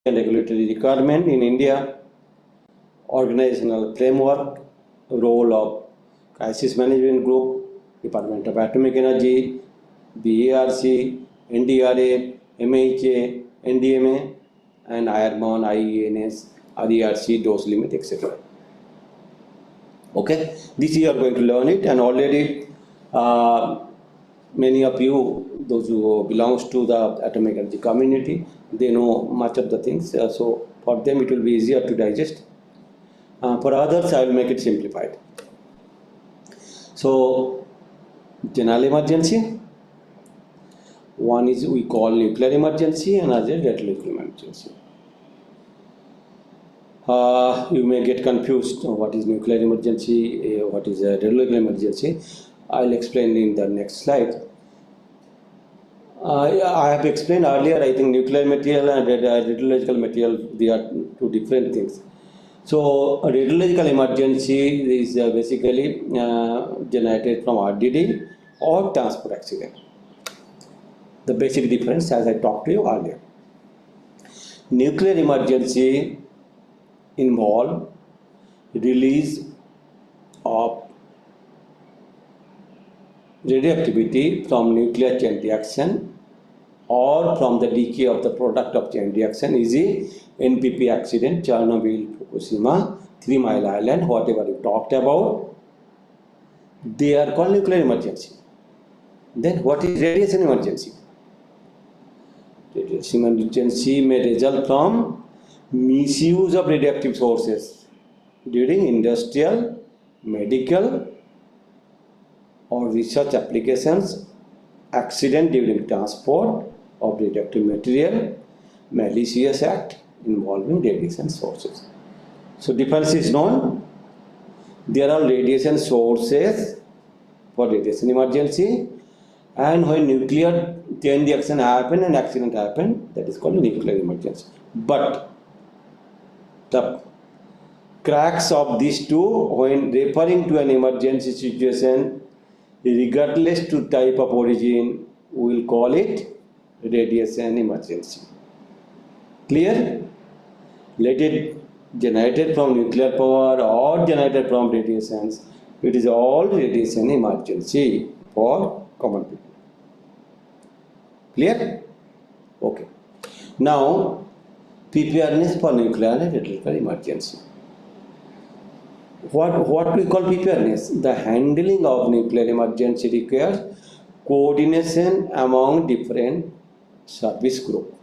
and regulatory requirement in India, organizational framework, role of crisis management group, Department of Atomic Energy, BARC, NDRA, MHA, NDMA, and Airborne, IENS, RERC, dose limit, etc. Okay, this you are going to learn it, and already many of you, those who belongs to the atomic energy community, they know much of the things. So for them it will be easier to digest. For others, I will make it simplified. So, general emergency. One is we call nuclear emergency, and another radiological emergency. You may get confused what is nuclear emergency, what is a radiological emergency. I'll explain in the next slide. I have explained earlier, I think nuclear material and radiological material, they are two different things. So, a radiological emergency is basically generated from RDD or transport accident. The basic difference, as I talked to you earlier. Nuclear emergency involve release of radioactivity from nuclear chain reaction or from the decay of the product of chain reaction, e.g. NPP accident, Chernobyl, Fukushima, 3 Mile Island, whatever you talked about, they are called nuclear emergency. Then what is radiation emergency? Radiation emergency may result from misuse of radioactive sources during industrial, medical, or research applications, accident during transport of radioactive material, malicious act involving radiation sources. So difference is known. There are radiation sources for radiation emergency, and when nuclear chain reaction happen and accident happen, that is called nuclear emergency. But the cracks of these two, when referring to an emergency situation, regardless to type of origin, we will call it radiation emergency. Clear? Let it generated from nuclear power or generated from radiations, it is all radiation emergency for common people. Clear? Okay. Now, preparedness for nuclear and radiological emergency. What we call preparedness? The handling of nuclear emergency requires coordination among different service groups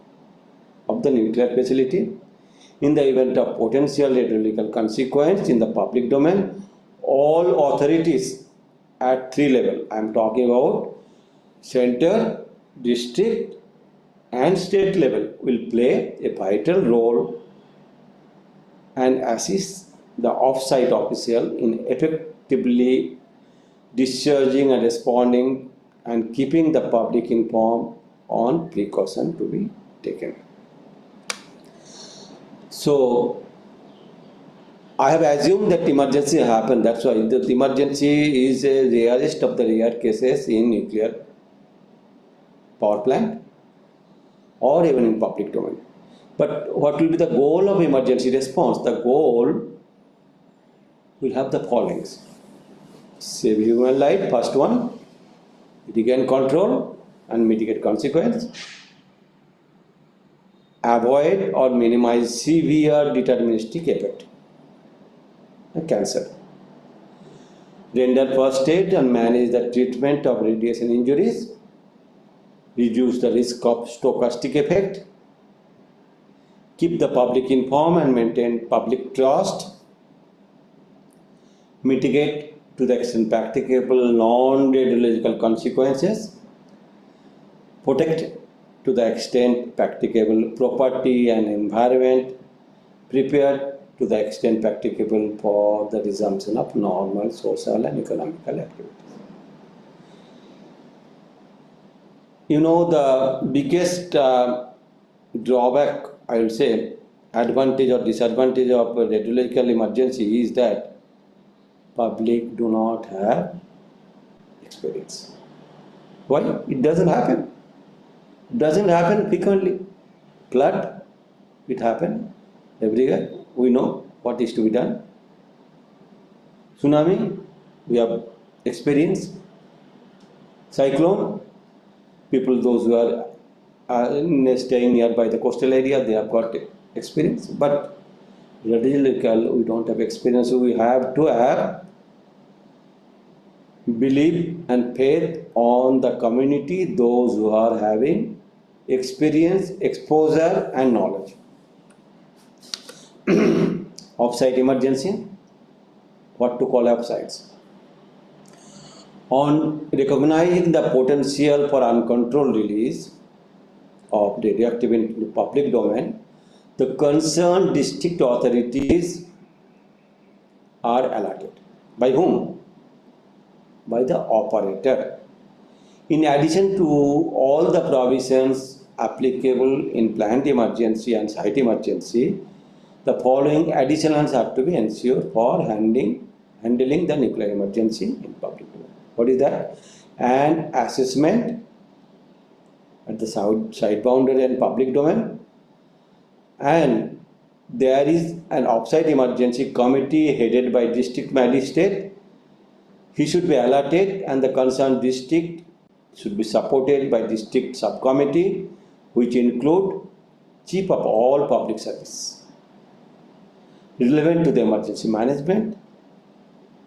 of the nuclear facility. In the event of potential radiological consequence in the public domain, all authorities at 3 levels, I am talking about center, district, and state level, will play a vital role and assist the off-site official in effectively discharging and responding and keeping the public informed on precaution to be taken. So, I have assumed that emergency happened. That's why the emergency is a rarest of the rare cases in nuclear power plant or even in public domain. But what will be the goal of emergency response? The goal will have the following: save human life, first one; regain control and mitigate consequence; avoid or minimize severe deterministic effect, cancer; render first aid and manage the treatment of radiation injuries; reduce the risk of stochastic effect; keep the public informed and maintain public trust; mitigate to the extent practicable non-radiological consequences; protect to the extent practicable property and environment; prepare to the extent practicable for the resumption of normal social and economical activities. You know, the biggest drawback, I will say, advantage or disadvantage of a radiological emergency is that public do not have experience. Why? It doesn't happen. It doesn't happen frequently. Flood, it happened everywhere. We know what is to be done. Tsunami, we have experienced. Cyclone, people those who are staying nearby the coastal area, they have got experience. But radiological, we don't have experience. So we have to have belief and faith on the community, those who are having experience, exposure and knowledge. Offsite emergency, what to call offsites? On recognizing the potential for uncontrolled release of radioactive in the public domain, the concerned district authorities are alerted. By whom? By the operator. In addition to all the provisions applicable in planned emergency and site emergency, the following additionals have to be ensured for handling the nuclear emergency in public domain. What is that? An assessment at the site boundary and public domain, and there is an offsite emergency committee headed by district magistrate. He should be alerted, and the concerned district should be supported by district subcommittee, which include chief of all public service relevant to the emergency management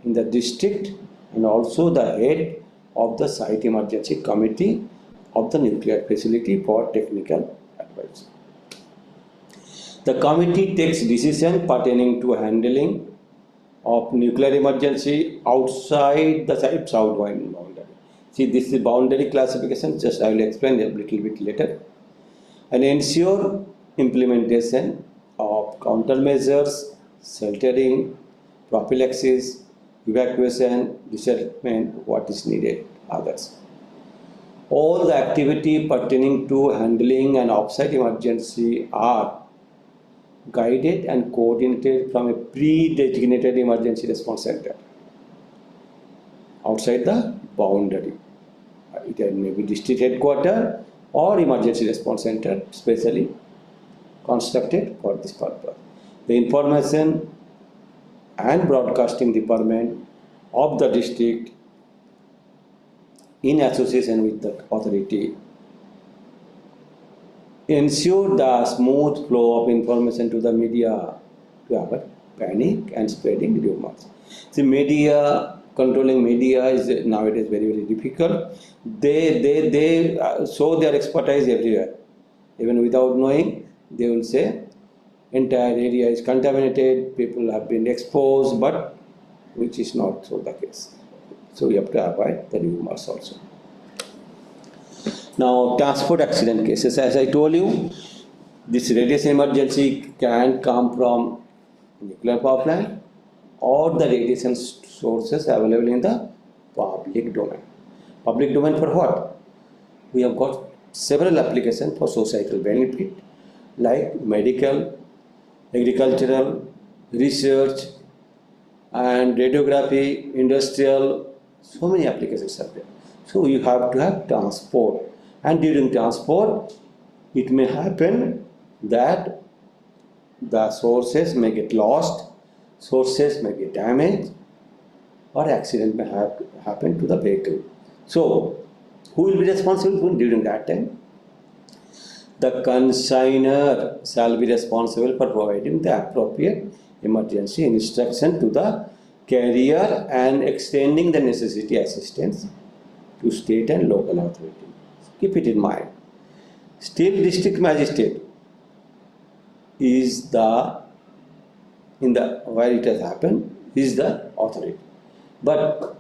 in the district, and also the head of the site emergency committee of the nuclear facility for technical advice. The committee takes decision pertaining to handling of nuclear emergency outside the site boundary. See, this is boundary classification, just I will explain a little bit later. And ensure implementation of countermeasures, sheltering, prophylaxis, evacuation, resettlement, what is needed, others. All the activity pertaining to handling an offsite emergency are guided and coordinated from a pre-designated emergency response center outside the boundary. It may be district headquarters or emergency response center specially constructed for this purpose. The information and broadcasting department of the district, in association with the authority, ensure the smooth flow of information to the media to avoid panic and spreading rumors. The media, controlling media is nowadays very difficult. They show their expertise everywhere. Even without knowing, they will say entire area is contaminated, people have been exposed, but which is not so the case. So we have to avoid the rumors also. Now, transport accident cases, as I told you, this radiation emergency can come from nuclear power plant or the radiation sources available in the public domain. Public domain for what? We have got several applications for societal benefit, like medical, agricultural, research, and radiography, industrial, so many applications are there. So you have to have transport, and during transport it may happen that the sources may get lost, sources may get damaged, or accident may happen to the vehicle. So who will be responsible during that time? The consignor shall be responsible for providing the appropriate emergency instruction to the carrier and extending the necessary assistance to state and local authority. Keep it in mind. Still, district magistrate is where it has happened, is the authority. But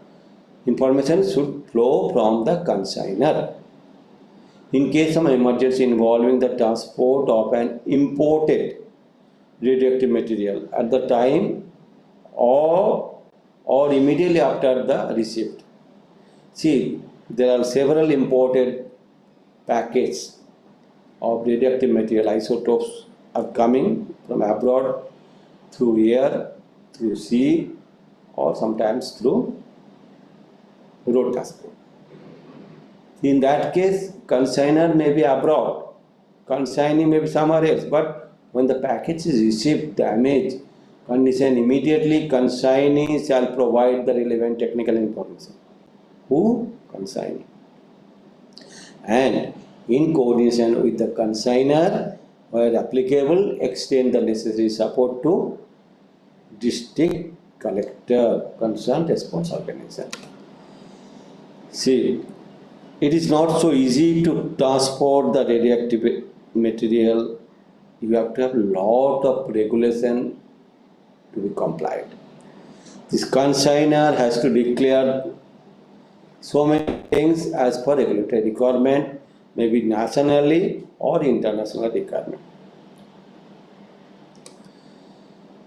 information should flow from the consignor. In case of an emergency involving the transport of an imported radioactive material at the time or immediately after the receipt. See, there are several imported packets of radioactive material, isotopes are coming from abroad through air, through sea, or sometimes through road transport. In that case, consignor may be abroad, consignee may be somewhere else, but when the package is received damaged condition, immediately consignee shall provide the relevant technical information. Who? Consignee. And in coordination with the consignor, where applicable, extend the necessary support to district collector concerned response organization. See, it is not so easy to transport the radioactive material. You have to have a lot of regulation to be complied. This consignor has to declare so many things as per regulatory requirement, maybe nationally or international requirement.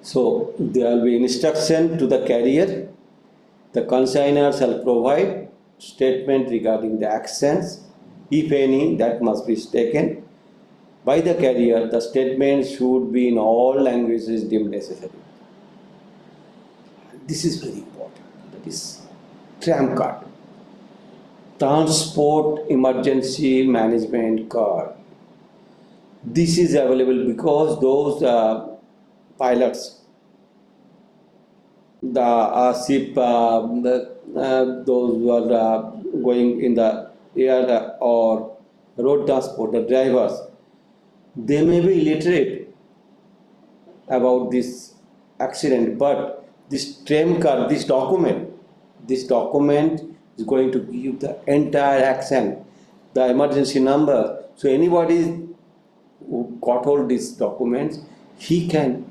So there will be instruction to the carrier. The consignor shall provide statement regarding the actions, if any, that must be taken by the carrier. The statement should be in all languages deemed necessary. This is very important. That is tram card, transport emergency management card. This is available because those pilots, the ship, those who are going in the air or road transport, the drivers, they may be illiterate about this accident, but this tram card, this document is going to give the entire action, the emergency number. So anybody who got hold these documents, he can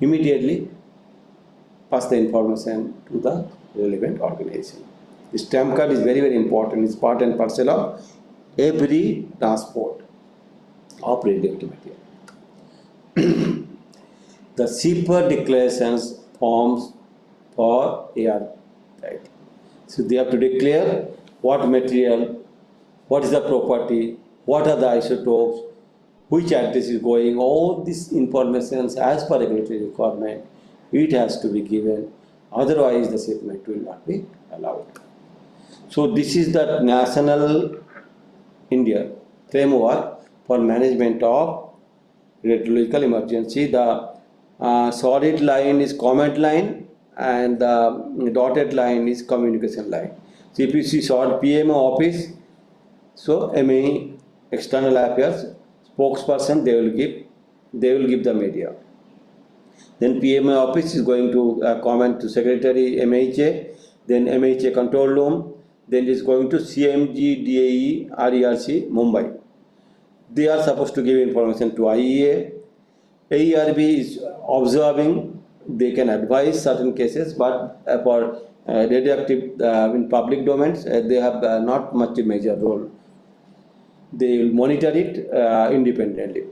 immediately pass the information to the relevant organization. This tram card is very, very important. It's part and parcel of every transport of radioactive material. The SEPA declarations forms for air right. So they have to declare what material, what is the property, what are the isotopes, which address is going, all this information as per regulatory requirement, it has to be given, otherwise the shipment will not be allowed. So this is the national India framework for management of radiological emergency. The solid line is comment line and the dotted line is communication line. So if you see short PMO office, so ME external affairs spokesperson, they will give the media. Then PMO office is going to comment to secretary MHA, then MHA control room, then it is going to CMG, DAE, RERC, Mumbai. They are supposed to give information to IEA. AERB is observing, they can advise certain cases, but for radioactive in public domains, they have not much major role. They will monitor it independently.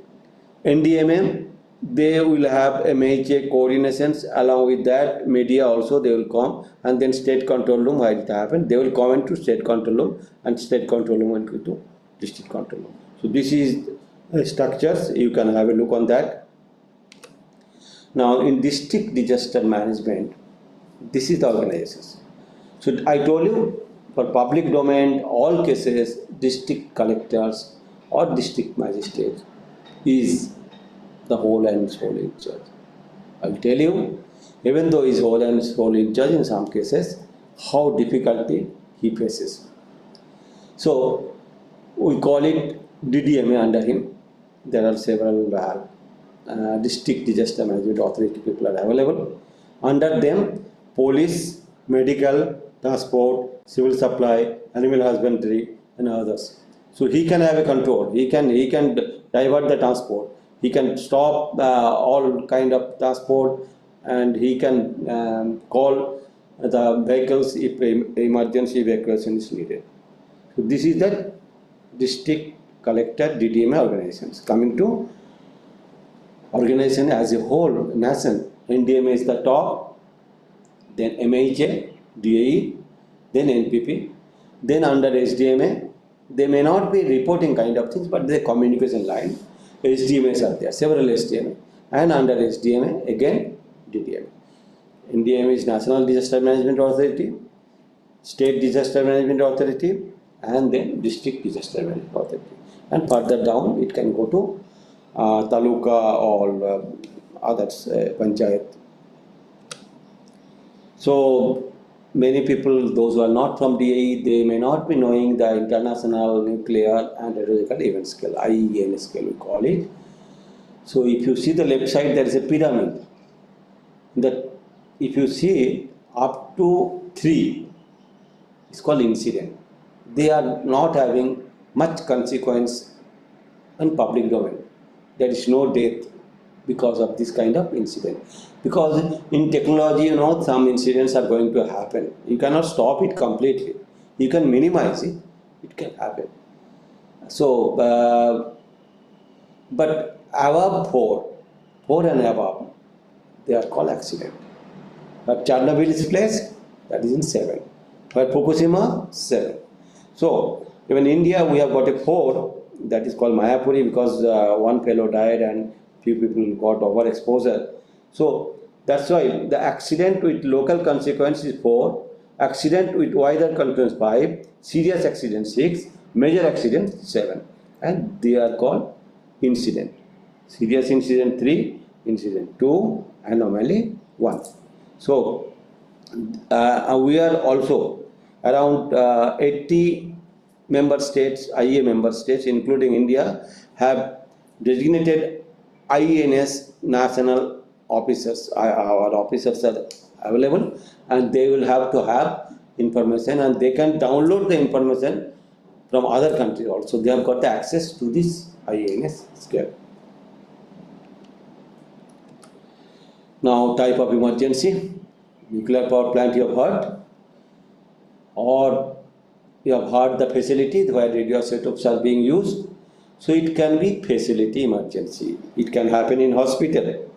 NDMM, they will have MHA coordinations. Along with that, media also they will come, and then state control room, why it happened, they will comment to state control room, and state control room will go to district control room. So this is structures, you can have a look on that. Now in district disaster management, this is the organizations. So I told you, for public domain, all cases, district collectors or district magistrates is the whole and sole in charge. I will tell you, even though he is whole and sole in charge in some cases, how difficulty he faces. So we call it DDMA under him. There are several district disaster management authority people are available. Under them, police, medical, transport, civil supply, animal husbandry, and others. So he can have a control. He can divert the transport. He can stop all kind of transport, and he can call the vehicles if emergency evacuation is needed. So this is the district collector DDMA organizations. Coming to organization as a whole, nation, NDMA is the top, then MHA, DAE, then NPP, then under SDMA, they may not be reporting kind of things, but the communication line, SDMAs are there, several SDMA, and under SDMA, again, DDMA. NDMA is National Disaster Management Authority, State Disaster Management Authority, and then District Disaster Management Authority. And further down, it can go to taluka or others, panchayat. So many people, those who are not from DAE, they may not be knowing the International Nuclear and Radiological Event Scale, IEN scale we call it. So if you see the left side, there is a pyramid. That if you see up to 3, it's called incident. They are not having much consequence in public domain. There is no death because of this kind of incident. Because in technology, some incidents are going to happen. You cannot stop it completely. You can minimize it. It can happen. So, but above 4 and above, they are called accident. But Chernobyl is placed, that is in 7. But Fukushima, 7. So, even in India, we have got a 4, that is called Mayapuri, because one fellow died and few people got overexposure. So, that's why the accident with local consequence is 4, accident with wider consequence 5, serious accident 6, major accident 7. And they are called incident. Serious incident 3, incident 2, and normally 1. So, we are also around 80 member states, IEA member states, including India, have designated IENS national officers. Our officers are available, and they will have to have information, and they can download the information from other countries also. They have got the access to this IENS scale. Now, type of emergency, nuclear power plant you have heard, or you have heard the facility where radioisotopes are being used. So it can be facility emergency. It can happen in hospital.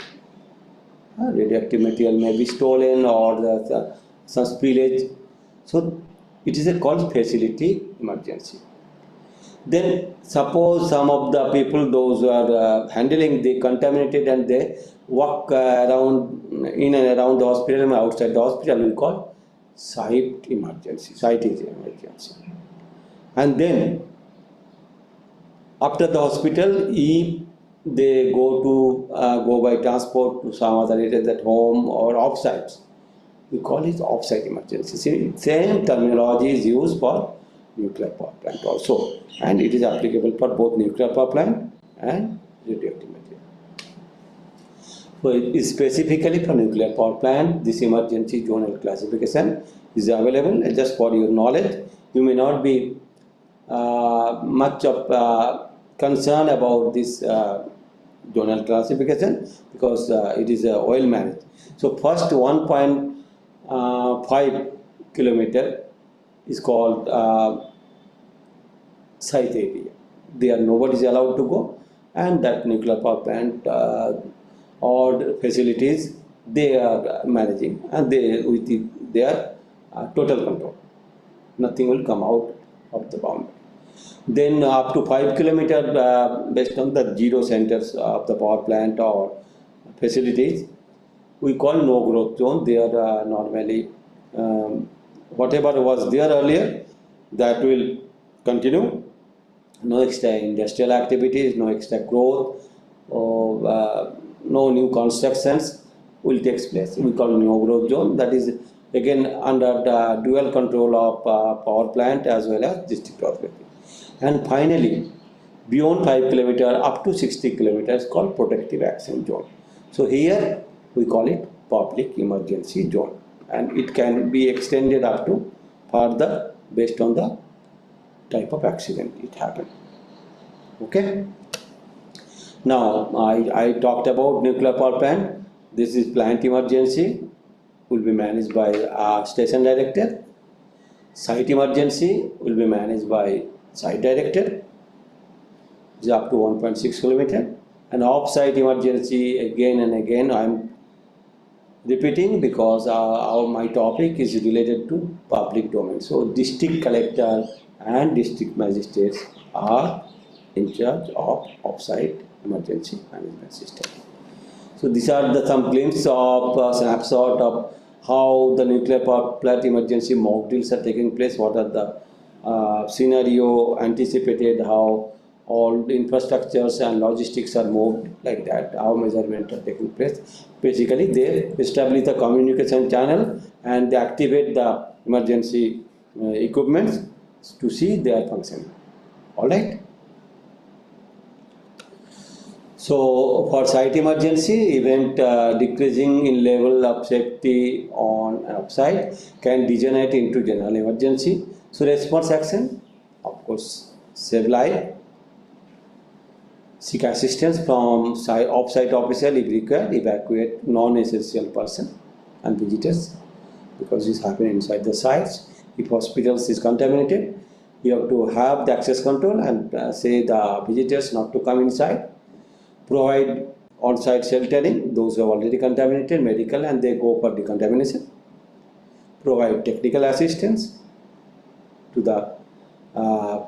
Radioactive material may be stolen or some spillage. So it is called facility emergency. Then suppose some of the people, those who are handling the contaminated, and they walk around in and around the hospital and outside the hospital, we call site emergency. Site is emergency. And then after the hospital, if they go by transport to some other areas at home or offsites, we call it offsite emergency. See, same terminology is used for nuclear power plant also, and it is applicable for both nuclear power plant and radioactive material. So it is specifically for nuclear power plant, this emergency zonal classification is available. Just for your knowledge, you may not be much of concern about this zonal classification, because it is well managed. So first 1.5 kilometer is called site area. There nobody is allowed to go, and that nuclear power plant or facilities they are managing, and they with their total control. Nothing will come out of the boundary. Then up to 5 kilometer, based on the zero centers of the power plant or facilities, we call no growth zone. They are normally whatever was there earlier, that will continue. No extra industrial activities, no extra growth, or no new constructions will take place. We call no growth zone. That is again under the dual control of power plant as well as district authority. And finally, beyond 5 kilometer up to 60 kilometers called protective action zone. So here we call it public emergency zone, and it can be extended up to further based on the type of accident it happened. Okay. Now I talked about nuclear power plant. This is plant emergency, will be managed by station director. Site emergency will be managed by site director. Is up to 1.6 kilometer. And off-site emergency, again and again I am repeating, because my topic is related to public domain. So district collector and district magistrates are in charge of off-site emergency management system. So these are some glimpses of snapshot of how the nuclear power plant emergency mock drills are taking place, what are the scenario anticipated, how all the infrastructures and logistics are moved like that. How measurement are taking place? Basically, they establish the communication channel and they activate the emergency equipments to see their function. All right. So for site emergency event, decreasing in level of safety on an site can degenerate into general emergency. So response action, of course, save life, seek assistance from off-site official if required, evacuate non-essential person and visitors because this happens inside the sites. If hospitals is contaminated, you have to have the access control and say the visitors not to come inside. Provide on-site sheltering, those who are already contaminated, medical, and they go for decontamination. Provide technical assistance to the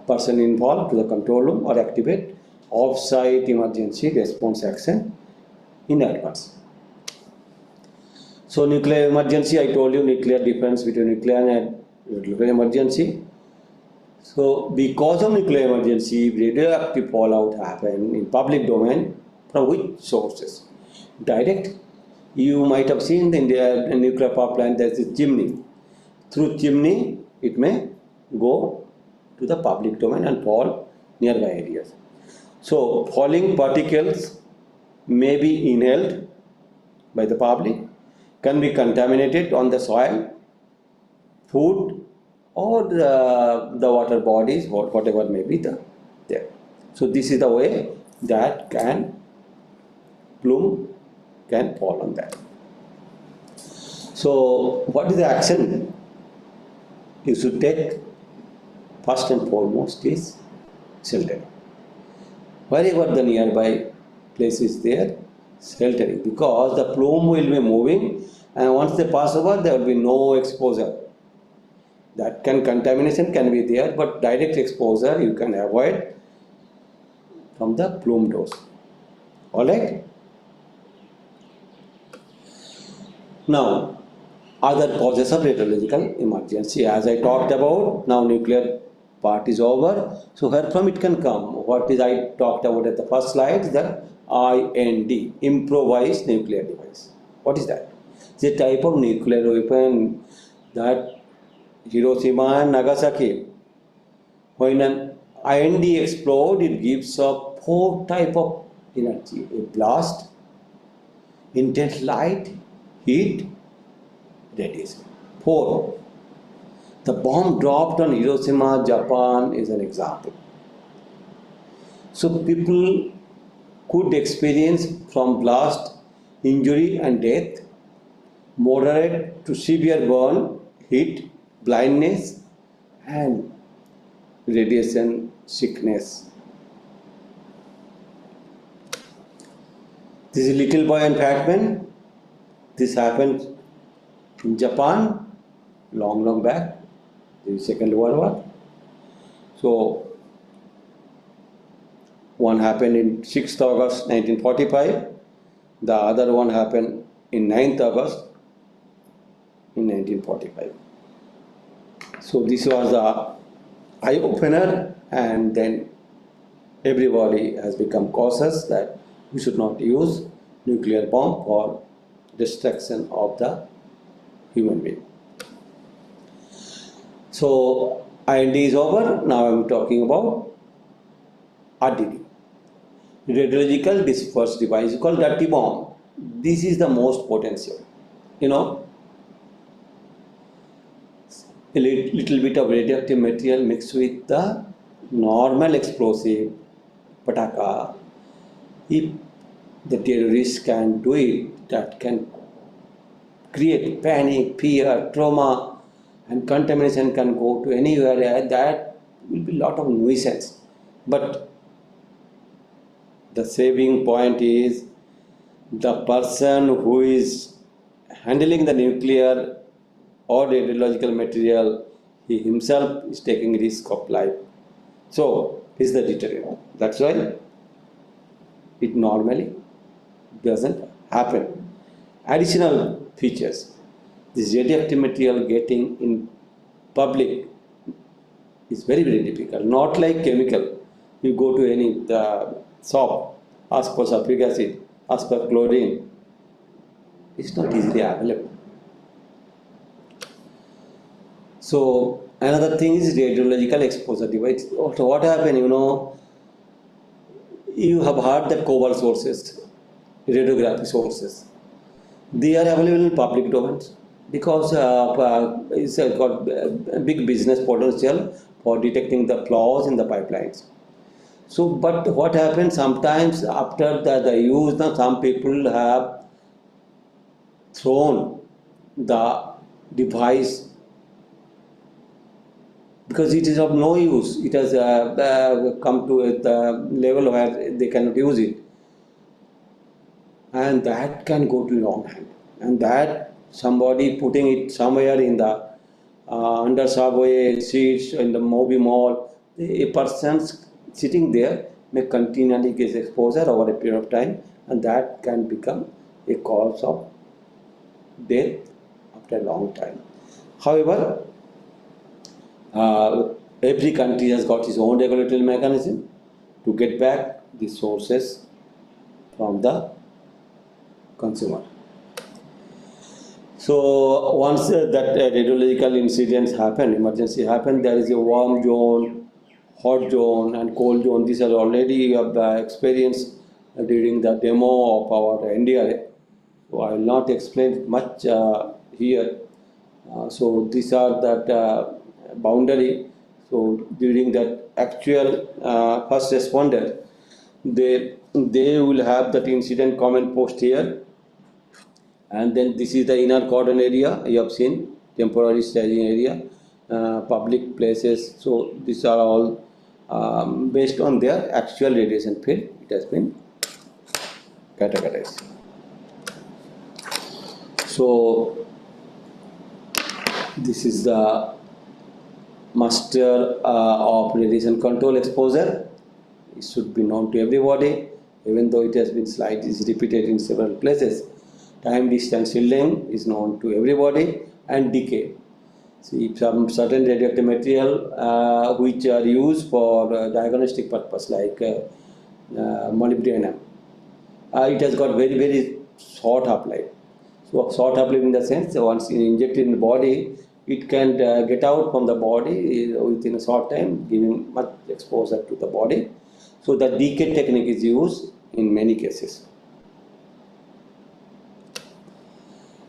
person involved to the control room or activate off-site emergency response action in advance. So nuclear emergency, I told you nuclear difference between nuclear and nuclear emergency. So because of nuclear emergency, radioactive fallout happen in public domain from which sources? Direct. You might have seen in the nuclear power plant there is a chimney. Through chimney, it may go to the public domain and fall nearby areas. So falling particles may be inhaled by the public, can be contaminated on the soil, food, or the water bodies, whatever may be there. So this is the way that plume can fall on that. So what is the action you should take? First and foremost is sheltering. Wherever the nearby place is there, sheltering, because the plume will be moving and once they pass over there will be no exposure. That contamination can be there, but direct exposure you can avoid from the plume dose. Alright? Now, other causes of radiological emergency, as I talked about, now nuclear part is over. So where from it can come? What is I talked about at the first slide? The IND, improvised nuclear device. What is that? It's a type of nuclear weapon that Hiroshima and Nagasaki. When an IND explodes, it gives off 4 types of energy: a blast, intense light, heat, radiation. 4. The bomb dropped on Hiroshima, Japan is an example. So people could experience from blast injury and death, moderate to severe burn, heat, blindness, and radiation sickness. This is Little Boy and Fat Man. This happened in Japan long back, the Second World War. So one happened in 6th August 1945. The other one happened in 9th August in 1945. So this was the eye opener, and then everybody has become cautious that we should not use nuclear bomb for destruction of the human being. So IND is over. Now I am talking about RDD, radiological disperse device called dirty bomb. This is the most potential. You know, a little bit of radioactive material mixed with the normal explosive pataka. If the terrorists can do it, that can create panic, fear, trauma, and contamination can go to anywhere. That will be a lot of nuisance. But the saving point is the person who is handling the nuclear or radiological material, he himself is taking risk of life. So, is the deterrent. That's why it normally doesn't happen. Additional features. This radioactive material getting in public is very difficult. Not like chemical. You go to any shop, ask for sulfuric acid, ask for chlorine. It's not easily available. So another thing is radiological exposure device. So what happened, you have heard that cobalt sources, radiography sources. They are available in public domains because it's got a big business potential for detecting the flaws in the pipelines. So, but what happens sometimes after the use, now some people have thrown the device because it is of no use. It has come to a level where they cannot use it, and that can go to wrong hand, and that somebody putting it somewhere in the under subway seats in the movie mall, a person sitting there may continually get exposure over a period of time, and that can become a cause of death after a long time. However, every country has got its own regulatory mechanism to get back the sources from the consumer. So once that radiological incidents happen, emergency happen, there is a warm zone, hot zone and cold zone. These are already experienced during the demo of our NDRA. So I will not explain much here. So these are that boundary. So during that actual first responder, they will have that incident comment post here, and then this is the inner cordon area you have seen, temporary staging area, public places. So these are all based on their actual radiation field. It has been categorized. So this is the master of radiation control exposure. It should be known to everybody, even though it has been slightly repeated in several places. Time distance shielding is known to everybody, and decay. See, some certain radioactive material which are used for diagnostic purpose, like molybdenum, it has got very, very short half-life. So short half-life in the sense, once injected in the body, it can get out from the body within a short time, giving much exposure to the body. So the decay technique is used in many cases.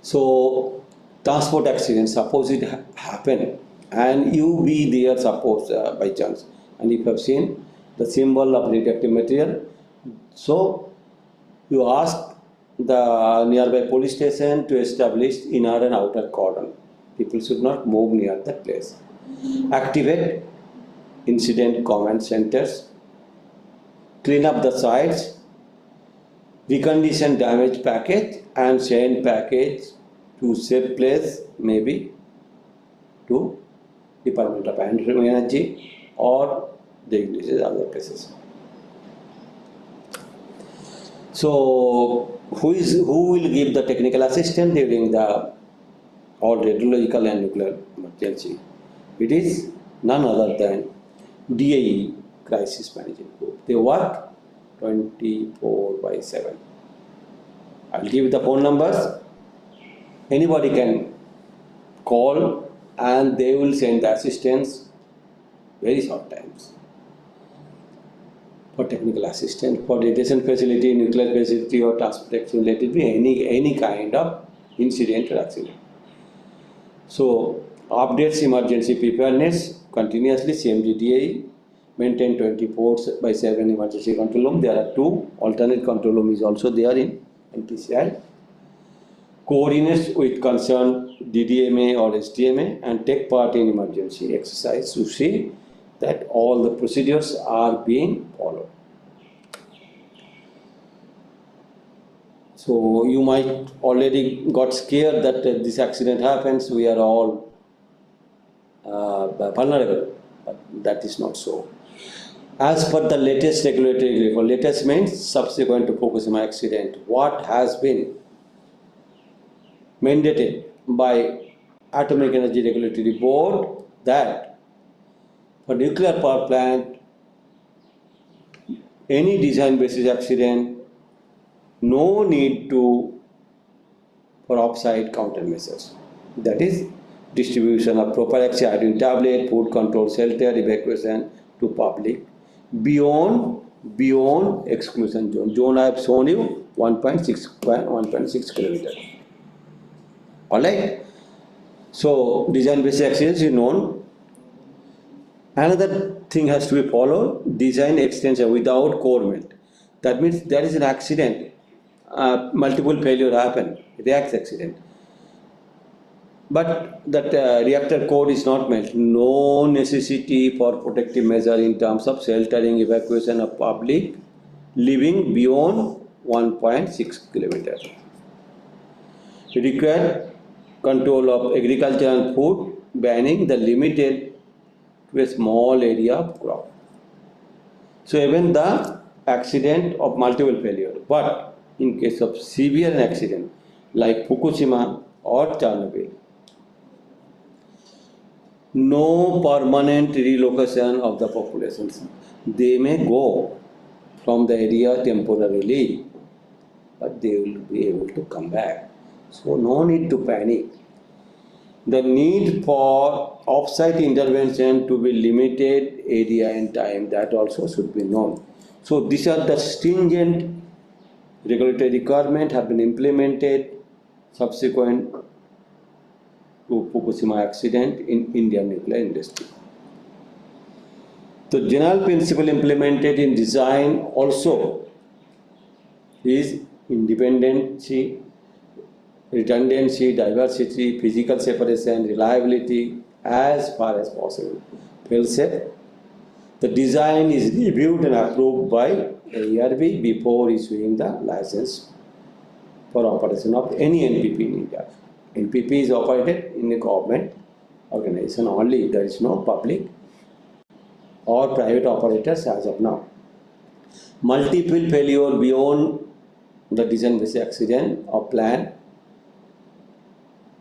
So transport accident, suppose it happen and you be there, suppose by chance, and if you have seen the symbol of radioactive material, so you ask the nearby police station to establish inner and outer cordon. People should not move near that place. Activate incident command centers, clean up the sites, recondition damaged package and send package to safe place, maybe to Department of Energy or the other places. So who will give the technical assistance during the all radiological and nuclear emergency? It is none other than DAE, Crisis Management Group. They work 24/7. I'll give you the phone numbers. Anybody can call and they will send the assistance very short times for technical assistance, for radiation facility, nuclear facility or transportation, let it be any kind of incident or accident. So updates emergency preparedness continuously, CMGDA, maintain 24/7 emergency control room. There are 2 alternate control room is also there in NPCI. Coordinates with concerned DDMA or SDMA and take part in emergency exercise to see that all the procedures are being followed. So you might already got scared that this accident happens, we are all vulnerable, but that is not so. As per the latest regulatory reform, latest means subsequent to Fukushima accident, what has been mandated by Atomic Energy Regulatory Board, that for nuclear power plant, any design basis accident, no need for offsite countermeasures. That is distribution of prophylaxis iodine tablet, food control shelter, evacuation to public beyond exclusion zone. Zone I have shown you 1.6 kilometers. Alright. So design basis accidents is known. Another thing has to be followed, design extension without core melt. That means there is an accident, multiple failure happen, reacts accident. But that reactor core is not melt. No necessity for protective measure in terms of sheltering, evacuation of public living beyond 1.6 kilometers. Required control of agriculture and food, banning the limited to a small area of crop. So even the accident of multiple failure, but in case of severe accident like Fukushima or Chernobyl, no permanent relocation of the populations. They may go from the area temporarily, but they will be able to come back. So no need to panic. The need for off-site intervention to be limited area and time, that also should be known. So these are the stringent regulatory requirements have been implemented subsequent to Fukushima accident in Indian nuclear industry. The general principle implemented in design also is independency, redundancy, diversity, physical separation, reliability as far as possible. Well said. The design is reviewed and approved by ARB before issuing the license for operation of any NPP in India. NPP is operated in a government organization only. There is no public or private operators as of now. Multiple failure beyond the design basis accident or plan,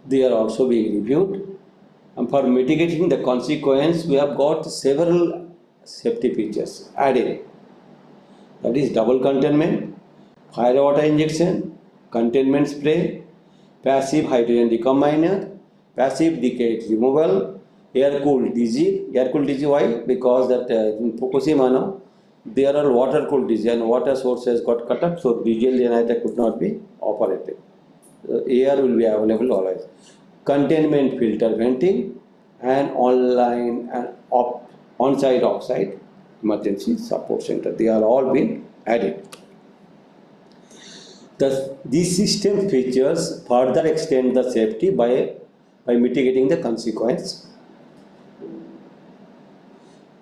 they are also being reviewed. And for mitigating the consequence, we have got several safety features added. That is double containment, fire water injection, containment spray, passive hydrogen recombiner, passive decay removal, air-cooled DG. Air-cooled DG why? Because that in Fukushima now, there are water-cooled DG and water sources got cut up, so diesel generator could not be operated. Air will be available always. Containment filter venting and online and on-site off-site emergency support center. They are all been added. These system features further extend the safety by mitigating the consequence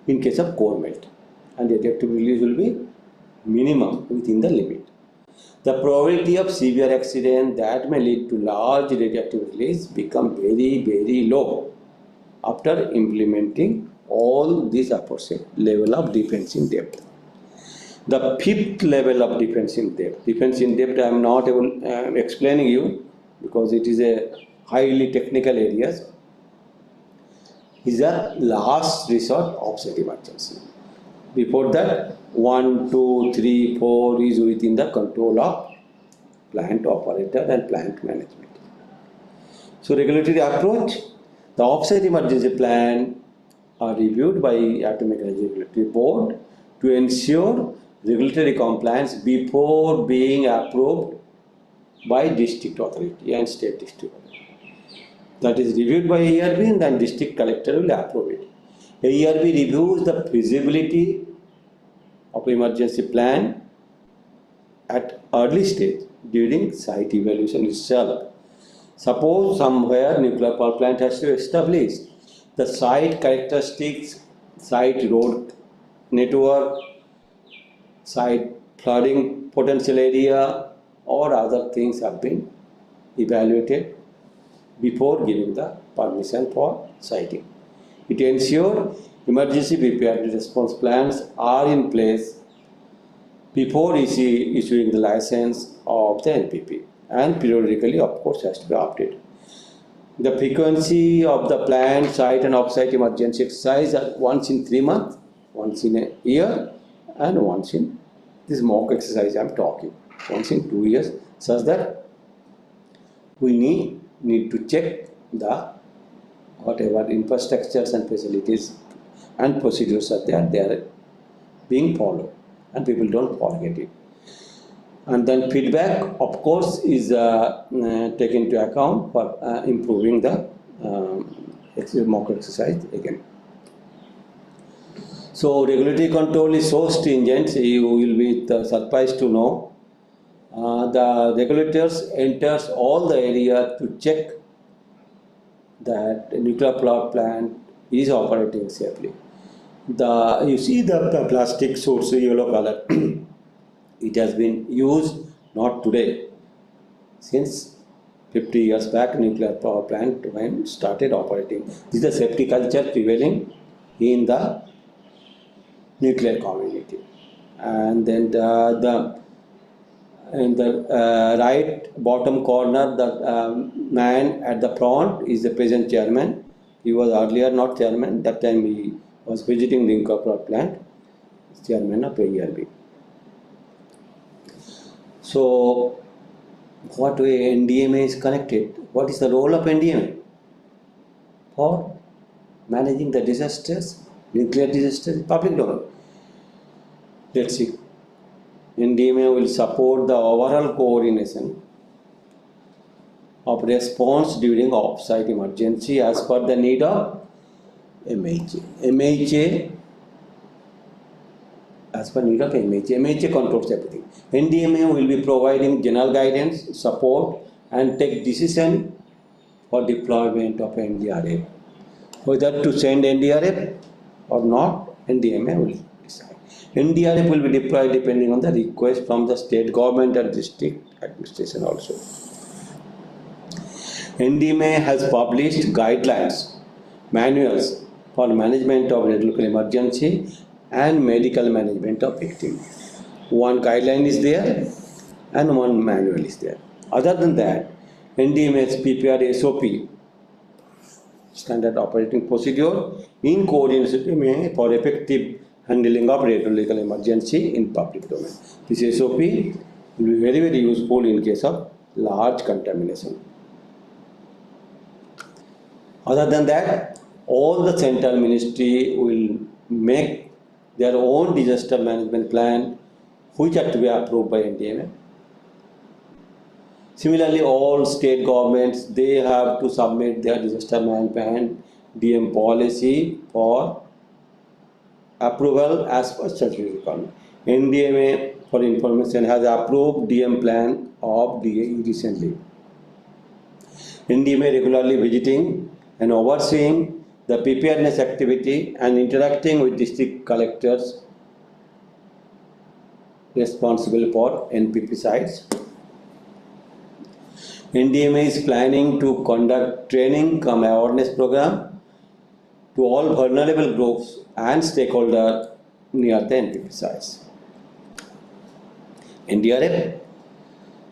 in case of core melt, and the radioactive release will be minimum within the limit. The probability of severe accident that may lead to large radioactive release become very, very low after implementing all these aforesaid level of defense in depth. The fifth level of defense in depth. Defense in depth I am not able explaining you because it is a highly technical areas. Is a last resort offsite emergency. Before that, 1, 2, 3, 4 is within the control of plant operator and plant management. So regulatory approach, the offsite emergency plan are reviewed by Atomic Energy Regulatory Board to ensure regulatory compliance before being approved by district authority and state district authority. That is reviewed by ARB and then district collector will approve it. ARB reviews the feasibility of emergency plan at early stage during site evaluation itself. Suppose somewhere nuclear power plant has to establish the site characteristics, site road network, site flooding potential area or other things have been evaluated before giving the permission for siting. It ensures emergency preparedness response plans are in place before issuing the license of the NPP, and periodically of course has to be updated. The frequency of the planned site and off-site emergency exercise are once in 3 months, once in a year and once in this mock exercise I am talking, once in 2 years, such that we need to check the whatever infrastructures and facilities and procedures are there, they are being followed and people don't forget it. And then feedback, of course, is taken into account for improving the mock exercise again. So regulatory control is so stringent, you will be surprised to know the regulators enters all the area to check that a nuclear power plant is operating safely. You see the plastic source yellow color. It has been used not today, since 50 years back nuclear power plant when started operating. This is the safety culture prevailing in the nuclear community. And then in the right bottom corner, the man at the front is the present chairman. He was earlier not chairman. That time he was visiting the nuclear power plant, chairman of AERB. So, what way NDMA is connected? What is the role of NDMA for managing the disasters, nuclear disasters, public domain? Let's see. NDMA will support the overall coordination of response during off-site emergency as per the need of MHA. MHA, as per need of MHA. MHA controls everything. NDMA will be providing general guidance, support, and take decision for deployment of NDRF. Whether to send NDRF or not, NDMA will decide. NDRF will be deployed depending on the request from the state government and district administration also. NDMA has published guidelines, manuals for management of radiological emergency and medical management of victims. One guideline is there and one manual is there. Other than that, NDMA has prepared SOP, standard operating procedure, in coordination for effective handling of radiological emergency in public domain. This SOP will be very, very useful in case of large contamination. Other than that, all the central ministry will make their own disaster management plan, which are to be approved by NDMA. Similarly, all state governments, they have to submit their disaster management plan, DM policy for approval as per statutory requirement. NDMA, for information, has approved DM plan of DAE recently. NDMA regularly visiting and overseeing the preparedness activity and interacting with district collectors responsible for NPP sites. NDMA is planning to conduct training cum awareness program to all vulnerable groups and stakeholders near the NPP sites. NDRF,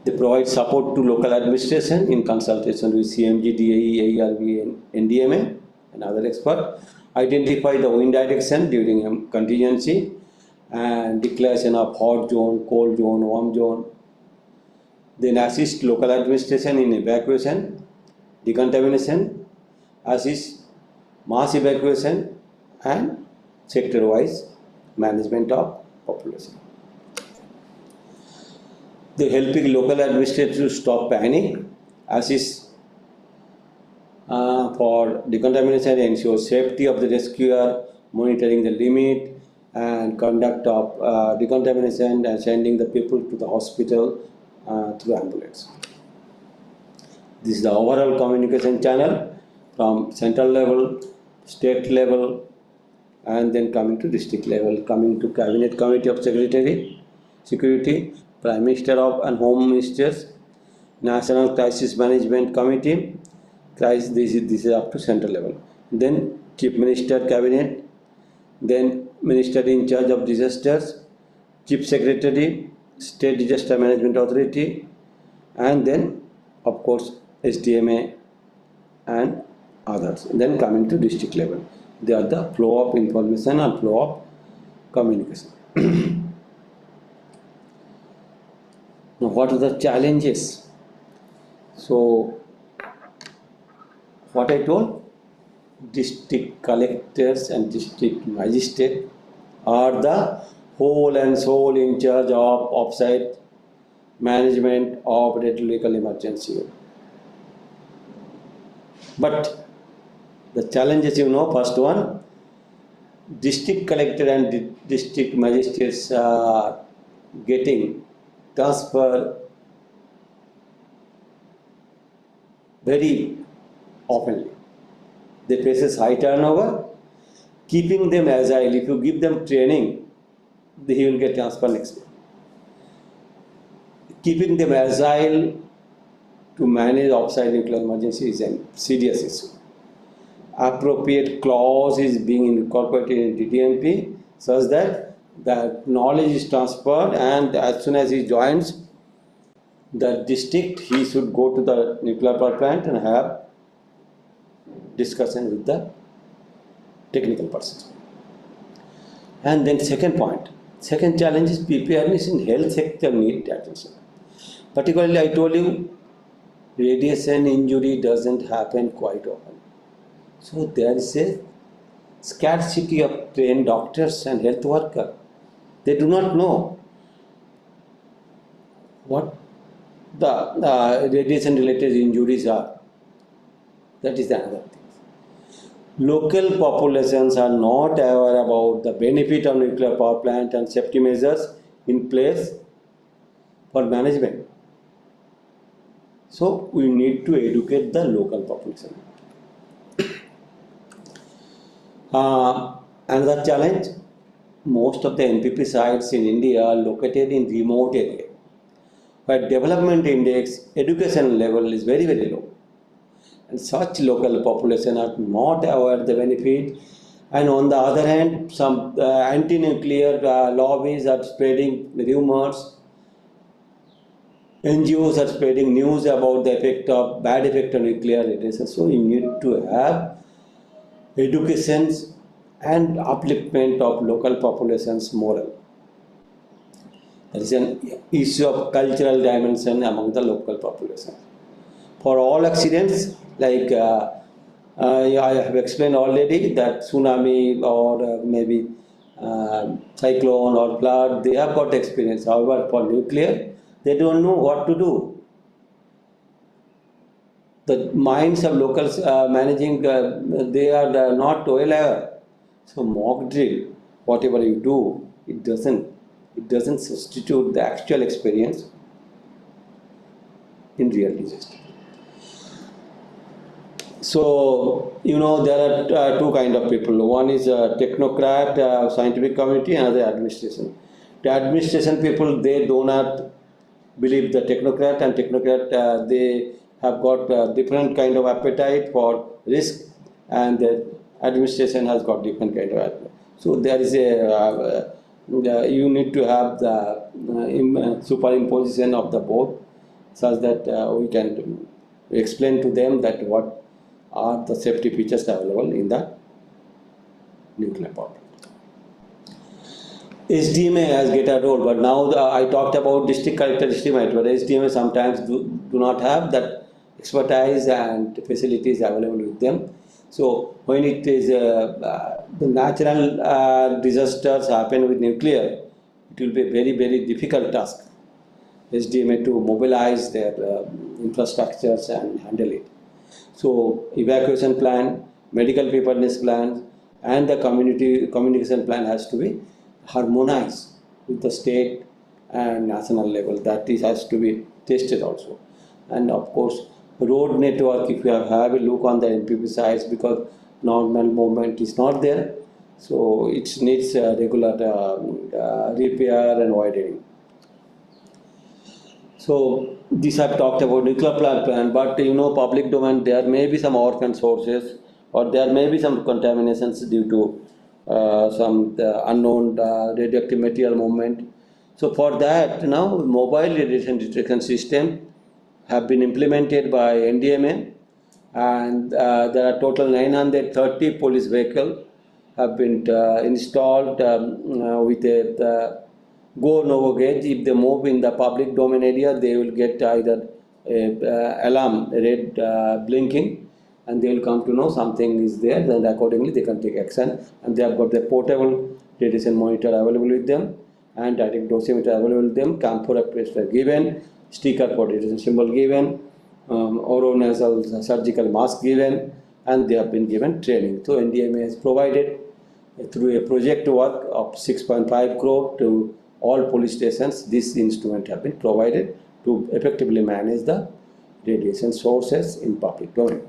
they provide support to local administration in consultation with CMG, DAE, AERB, and NDMA and other experts. Identify the wind direction during a contingency and declaration of hot zone, cold zone, warm zone. Then assist local administration in evacuation, decontamination, assist mass evacuation and sector-wise management of population. They helping local administrators to stop panic, assist for decontamination, ensure safety of the rescuer, monitoring the limit and conduct of decontamination and sending the people to the hospital through ambulance. This is the overall communication channel from central level, state level, and then coming to district level, coming to Cabinet Committee of Security, Prime Minister and Home Ministers, National Crisis Management Committee. This is up to central level. Then Chief Minister Cabinet, then Minister in charge of disasters, Chief Secretary, State Disaster Management Authority, and then of course SDMA and others. Then coming to district level, they are the flow of information and flow of communication. Now, what are the challenges? So, what I told, district collectors and district magistrate are the whole and sole in charge of offsite management of radiological emergency. But the challenges, first one, district collector and district magistrates are getting transfer very oftenly. They faces high turnover. Keeping them agile, if you give them training, he will get transfer next day. Keeping them agile to manage offsite nuclear emergency is a serious issue. Appropriate clause is being incorporated in DDMP such that the knowledge is transferred, and as soon as he joins the district, he should go to the nuclear power plant and have discussion with the technical persons. And then second challenge is preparedness in health sector need attention. Particularly, I told you, radiation injury doesn't happen quite often. So there is a scarcity of trained doctors and health workers. They do not know what the radiation related injuries are. That is another thing. Local populations are not aware about the benefit of nuclear power plant and safety measures in place for management. So we need to educate the local population. Another challenge, most of the NPP sites in India are located in remote area, where development index, education level is very, very low. And such local population are not aware of the benefit. And on the other hand, some anti-nuclear lobbies are spreading rumors. NGOs are spreading news about the bad effect of nuclear radiation. So you need to have education and upliftment of local population's moral. There is an issue of cultural dimension among the local population. For all accidents, like I have explained already, that tsunami or maybe cyclone or flood, they have got experience. However, for nuclear, they don't know what to do. The minds of locals managing, they are not well aware. So mock drill, whatever you do, it doesn't substitute the actual experience in real disaster. So, there are two kind of people. One is a technocrat, scientific community, and another administration. The administration people, they do not believe the technocrat, and technocrat, they have got different kind of appetite for risk, and the administration has got different kind of appetite. So there is you need to have the superimposition of the both, such that we can explain to them that what are the safety features available in the nuclear power plant. SDMA has get a role, but now I talked about district collector, district magistrate, but SDMA sometimes do not have that expertise and facilities available with them. So when it is the natural disasters happen with nuclear, it will be a very, very difficult task, SDMA to mobilize their infrastructures and handle it. So evacuation plan, medical preparedness plan, and the communication plan has to be harmonized with the state and national level. That has to be tested also. And of course, road network, if you have a look on the NPP sites, because normal movement is not there, so it needs regular repair and widening. So this I've talked about nuclear plant plan, but public domain, there may be some orphan sources, or there may be some contaminations due to some unknown radioactive material movement. So for that, now mobile radiation detection system have been implemented by NDMA, and there are total 930 police vehicles have been installed with a go no gauge. If they move in the public domain area, they will get either a alarm, red blinking, and they will come to know something is there. Then accordingly they can take action. And they have got the portable radiation monitor available with them, and direct dosimeter available with them. Camphor pressure given, sticker for radiation symbol given, oronasal surgical mask given, and they have been given training. So NDMA has provided through a project work of 6.5 crore to all police stations. This instrument have been provided to effectively manage the radiation sources in public domain.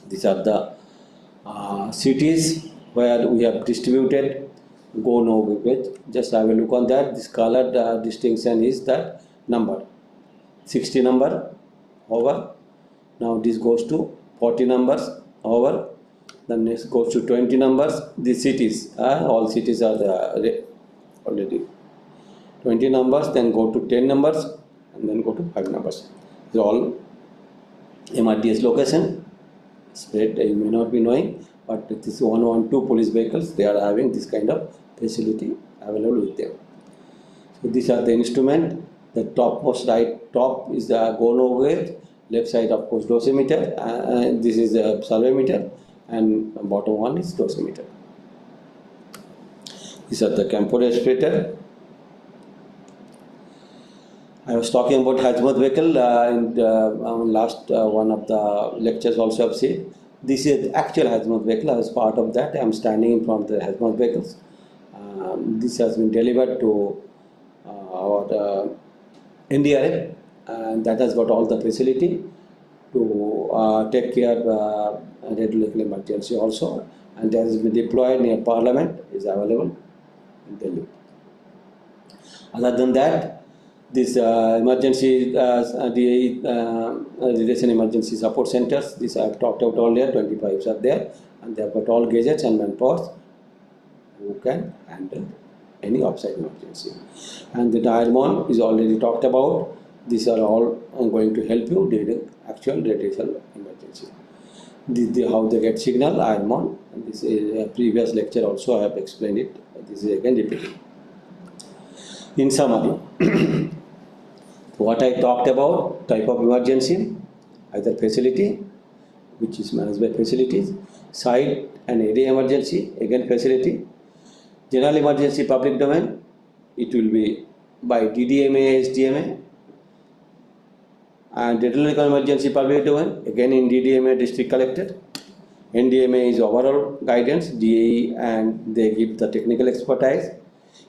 These are the cities where we have distributed go no gauge. Just have a look on that. This colored distinction is that number 60 number over. Now this goes to 40 numbers over. Then next goes to 20 numbers. The cities, all cities are already 20 numbers. Then go to 10 numbers, and then go to 5 numbers. These are all MRDS location. Spread, you may not be knowing, but this 112 police vehicles, they are having this kind of facility available with them. So these are the instrument. The topmost right top is the go no gauge. Left side of course dosimeter, and this is the survey meter, and bottom one is dosimeter. These are the camphor respirator. I was talking about hazmat vehicle in the last one of the lectures also I've seen. This is the actual hazmat vehicle. As part of that, I am standing in front of the hazmat vehicles. This has been delivered to our NDRF, and that has got all the facility to take care of radiological emergency also, and that has been deployed near Parliament, is available in Delhi. Other than that, this emergency radiation emergency support centers, this I have talked about earlier, 25s are there, and they have got all gadgets and manpowers who can handle any offsite emergency. And the diamond is already talked about. These are all going to help you during actual radiation emergency. How they get signal, diamond. This is a previous lecture also I have explained it. This is again repeating. In summary, what I talked about, type of emergency, either facility, which is managed by facilities, site and area emergency, again facility, general emergency public domain, it will be by DDMA, SDMA, and radiological emergency public domain, again in DDMA district collector. NDMA is overall guidance, DAE, and they give the technical expertise.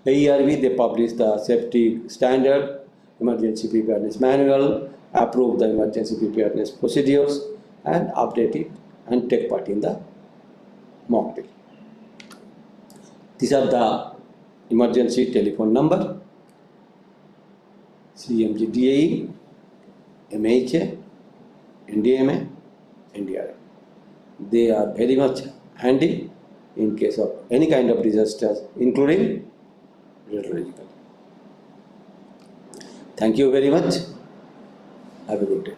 AERV, they publish the safety standard, emergency preparedness manual, approve the emergency preparedness procedures, and update it and take part in the mock drill. These are the emergency telephone number, CMG DAE, MHA, NDMA, NDRF. They are very much handy in case of any kind of disasters, including radiological. Thank you very much. Have a good day.